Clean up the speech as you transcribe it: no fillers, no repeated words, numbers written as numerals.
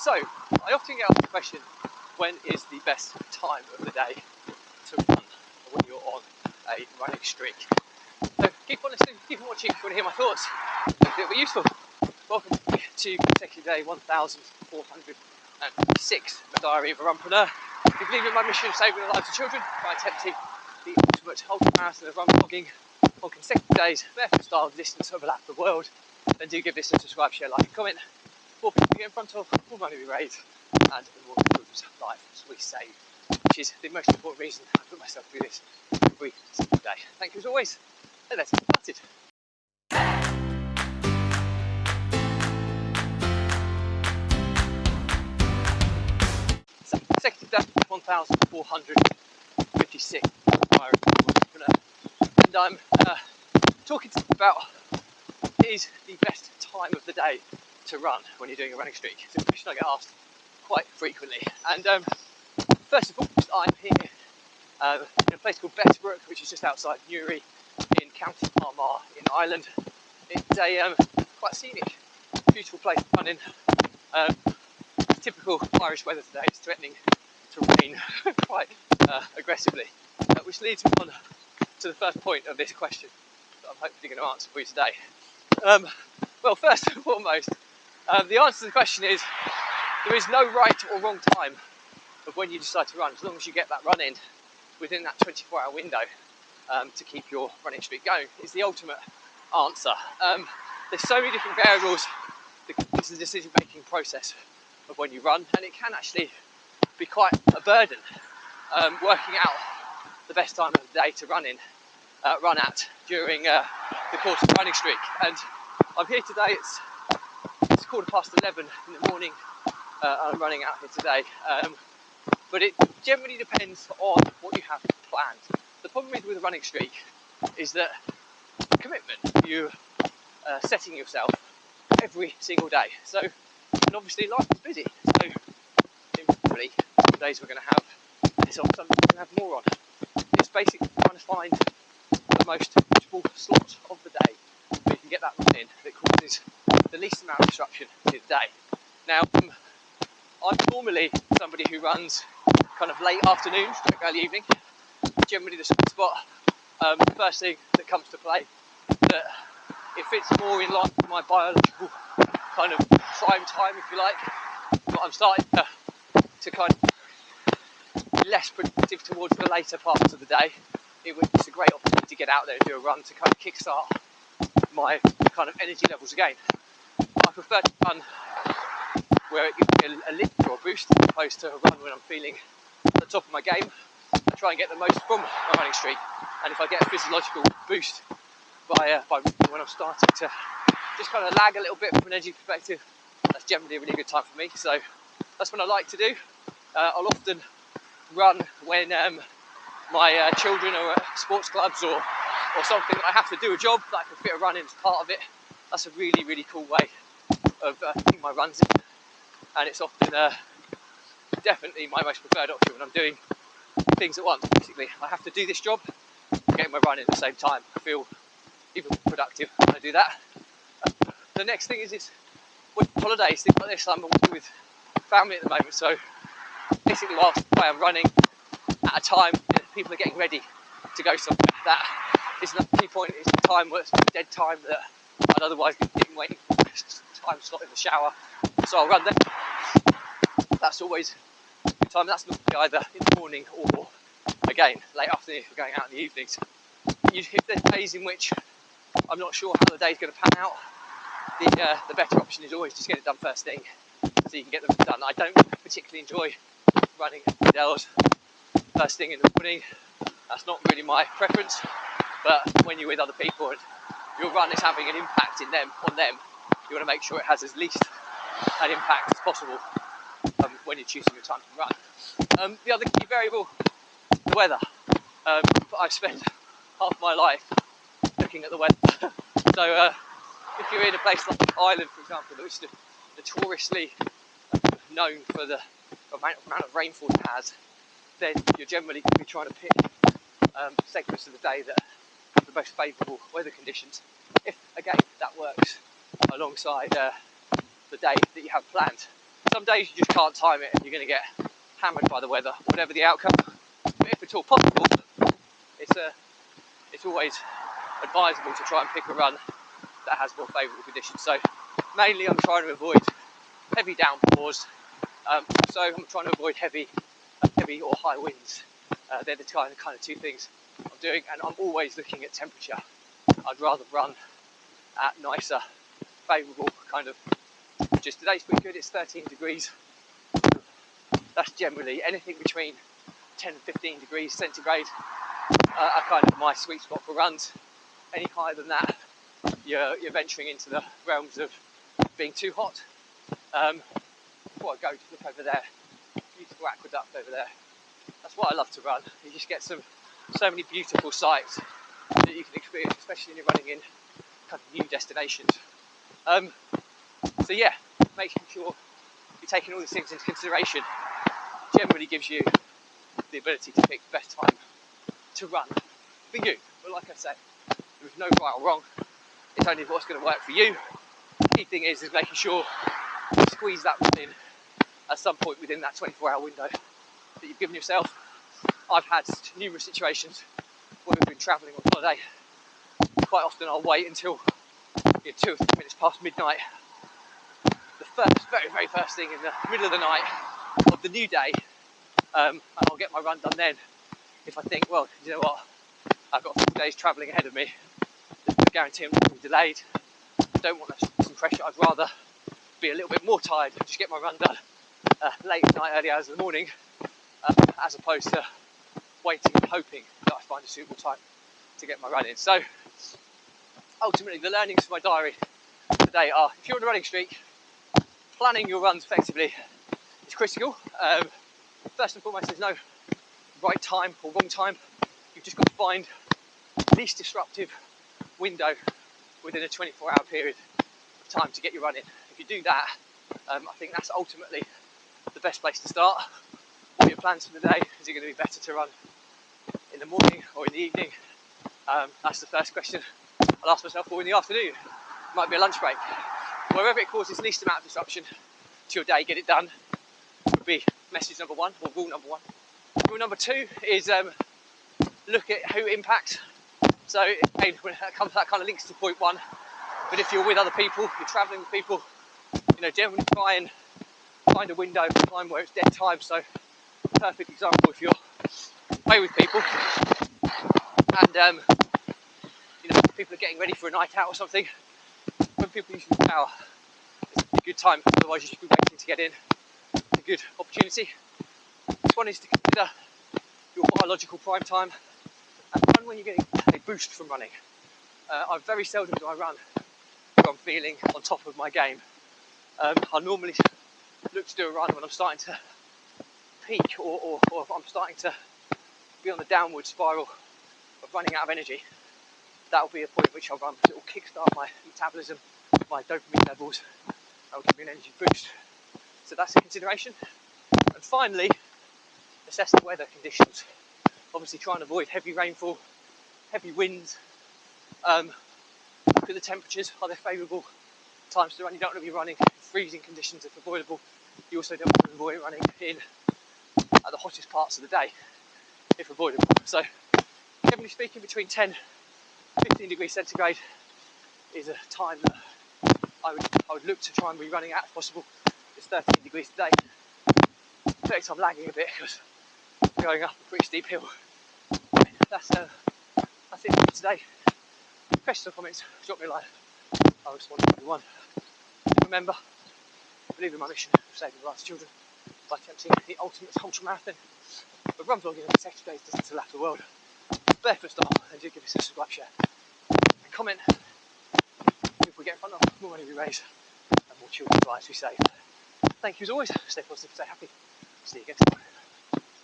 So, I often get asked the question, when is the best time of the day to run when you're on a running streak? So keep on listening, keep on watching if you want to hear my thoughts. Hopefully it'll be useful. Welcome to consecutive day 1406, my diary of a runpreneur. If you believe in my mission of saving the lives of children by attempting the ultimate ultramarathon of run vlogging on consecutive days, barefoot style distance overlap the world, then do give this a subscribe, share, like and comment. More people to get in front of, more money we raise, and the more children's lives we save, which is the most important reason I put myself through this every single day. Thank you as always, and let's get started. So, consecutive day 1456, and I'm talking about is the best time of the day to run when you're doing a running streak. It's a question I get asked quite frequently. And first and foremost, I'm here in a place called Betterbrook, which is just outside Newry in County Armagh in Ireland. It's a quite scenic, beautiful place to run in. Typical Irish weather today. It's threatening to rain quite aggressively, which leads me on to the first point of this question that I'm hopefully going to answer for you today. Well, first and foremost, the answer to the question is there is no right or wrong time of when you decide to run, as long as you get that run in within that 24-hour window to keep your running streak going is the ultimate answer. There's so many different variables that go into the decision-making process of when you run, and it can actually be quite a burden working out the best time of the day to run at during the course of the running streak. And I'm here today, it's 11:15 in the morning. I'm running out here today, but it generally depends on what you have planned. The problem with a running streak is that commitment you setting yourself every single day. So, and obviously life is busy, so inevitably some days we're going to have this on, some days we're going to have more on. It's basically trying to find the most suitable slot of the day where you can get that run in that causes the least amount of disruption to the day. Now, I'm normally somebody who runs kind of late afternoon, early evening, generally the sweet spot. The first thing that comes to play, that it fits more in line with my biological kind of prime time, if you like. But I'm starting to kind of be less productive towards the later parts of the day. It's a great opportunity to get out there and do a run to kind of kickstart my kind of energy levels again. I prefer to run where it gives me a lift or a boost, as opposed to a run when I'm feeling at the top of my game. I try and get the most from my running streak, and if I get a physiological boost by when I'm starting to just kind of lag a little bit from an energy perspective, that's generally a really good time for me. So that's what I like to do. I'll often run when my children are at sports clubs or something that I have to do a job that I can fit a run in as part of it. That's a really, really cool way of getting my runs in, and it's often definitely my most preferred option when I'm doing things at once. Basically, I have to do this job, getting my run in at the same time. I feel even more productive when I do that. The next thing is with holidays, things like this. I'm working with family at the moment, so basically whilst I'm running at a time people are getting ready to go somewhere, that is another key point. It's the time where it's dead time that I'd otherwise be waiting for the time slot in the shower, so I'll run there. That's always a good time. That's not either in the morning or again late afternoon if we're going out in the evenings. If there's days in which I'm not sure how the day's going to pan out, the better option is always just get it done first thing, so you can get them done. I don't particularly enjoy running at middays first thing in the morning. That's not really my preference, but when you're with other people and your run is having an impact on them, you want to make sure it has as least an impact as possible when you're choosing your time to run. The other key variable, the weather. I've spent half my life looking at the weather. So if you're in a place like Ireland, for example, which is notoriously known for the amount of rainfall it has, then you're generally going to be trying to pick segments of the day that have the most favourable weather conditions. If, again, that works alongside the day that you have planned. some days you just can't time it and you're going to get hammered by the weather, whatever the outcome. But if at all possible, it's always advisable to try and pick a run that has more favourable conditions. So mainly I'm trying to avoid heavy downpours, so I'm trying to avoid heavy or high winds. They're the kind of two things I'm doing, and I'm always looking at temperature. I'd rather run at nicer, favourable kind of, just today's pretty good, it's 13 degrees. That's generally anything between 10 and 15 degrees centigrade are kind of my sweet spot for runs. Any higher than that, you're venturing into the realms of being too hot. Before I go, just look over there, beautiful aqueduct over there. That's what I love to run. You just get so many beautiful sights that you can experience, especially when you're running in kind of new destinations. So yeah, making sure you're taking all these things into consideration generally gives you the ability to pick the best time to run for you. But like I say, there is no right or wrong. It's only what's going to work for you. The key thing is making sure you squeeze that run in at some point within that 24-hour window that you've given yourself. I've had numerous situations where we've been travelling on holiday. Quite often I'll wait until 2 or 3 minutes past midnight, the very first thing in the middle of the night of the new day, and I'll get my run done then. If I think, well, you know what, I've got 4 days travelling ahead of me, I guarantee I'm not going to be delayed. I don't want some pressure. I'd rather be a little bit more tired and just get my run done late at night, early hours of the morning, as opposed to waiting and hoping that I find a suitable time to get my run in. So ultimately the learnings for my diary today are, if you're on a running streak, planning your runs effectively is critical. First and foremost, there's no right time or wrong time. You've just got to find the least disruptive window within a 24-hour period of time to get your run in. If you do that, I think that's ultimately the best place to start. What are your plans for the day? Is it going to be better to run in the morning or in the evening? That's the first question I'll ask myself. Or in the afternoon, might be a lunch break. Wherever it causes least amount of disruption to your day, get it done, would be message number 1, or rule number 1. Rule number 2 is look at who it impacts. So again, when that kind of links to point 1. But if you're with other people, you're travelling with people, generally try and find a window of time where it's dead time. So perfect example, if you're away with people and people are getting ready for a night out or something, when people use the shower, it's a good time, otherwise you should be waiting to get in. It's a good opportunity. This one is to consider your biological prime time and run when you're getting a boost from running. I very seldom do I run when I'm feeling on top of my game. I normally look to do a run when I'm starting to peak or if I'm starting to be on the downward spiral of running out of energy. That will be a point at which I'll run, because it will kickstart my metabolism, my dopamine levels, that will give me an energy boost. So that's a consideration. And finally, assess the weather conditions. Obviously try and avoid heavy rainfall, heavy winds. Look at the temperatures, are they favourable times to run? You don't want to be running in freezing conditions if avoidable. You also don't want to avoid running in at the hottest parts of the day if avoidable. So generally speaking, between 10 15 degrees centigrade is a time that I would look to try and be running at if possible. It's 13 degrees today. In fact, I'm lagging a bit because I'm going up a pretty steep hill. That's it for me today. Questions or comments, drop me a line. I'll respond to everyone. Remember, I believe in my mission of saving the lives of children by attempting the ultimate ultra marathon. But run vlogging over 60 days distance to lap the world. Barefoot style, and do give us a subscribe, share, and comment. If we get in front of, more money we raise, and more children's lives we save. Thank you as always. Stay positive, stay happy. See you again tomorrow.